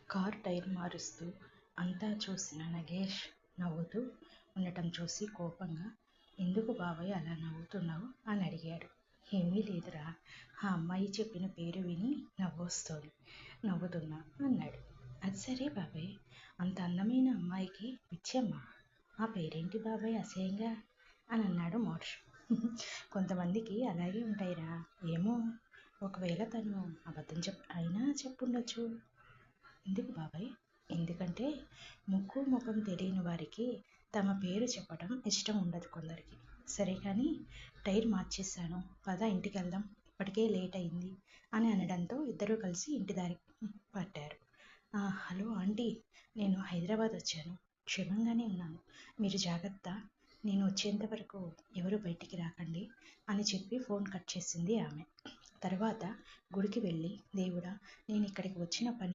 Car tyre మారుస్తూ అంతా చూసిన నగేష్ నవ్వుతూ ఉండటం చూసి కోపంగా, ఎందుకు బాబాయ్ అలా నవ్వుతున్నావు అని అడిగాడు. ఏమీ లేదురా, ఆ అమ్మాయి చెప్పిన పేరు విని నవ్వొస్తోంది, నవ్వుతున్నా అన్నాడు. అది సరే బాబాయ్, అంత అందమైన అమ్మాయికి పిచ్చమ్మ, ఆ పేరేంటి బాబాయ్ అసహ్యంగా అని అన్నాడు మోర్ష్. కొంతమందికి అలాగే ఉంటాయిరా, ఏమో, ఒకవేళ తను అబద్ధం అయినా చెప్పుండొచ్చు. ఎందుకు బాబాయ్? ఎందుకంటే ముక్కు ముఖం తెలియని వారికి తమ పేరు చెప్పడం ఇష్టం ఉండదు కొందరికి. సరే కానీ టైర్ మార్చేశాను, పద ఇంటికి వెళ్దాం, ఇప్పటికే లేట్ అయింది అని అనడంతో ఇద్దరూ కలిసి ఇంటి దారి పట్టారు. హలో ఆంటీ, నేను హైదరాబాద్ వచ్చాను, క్షేమంగానే ఉన్నాను, మీరు జాగ్రత్త, నేను వచ్చేంత వరకు ఎవరు బయటికి రాకండి అని చెప్పి ఫోన్ కట్ చేసింది ఆమె. తర్వాత గుడికి వెళ్ళి, దేవుడా, నేను ఇక్కడికి వచ్చిన పని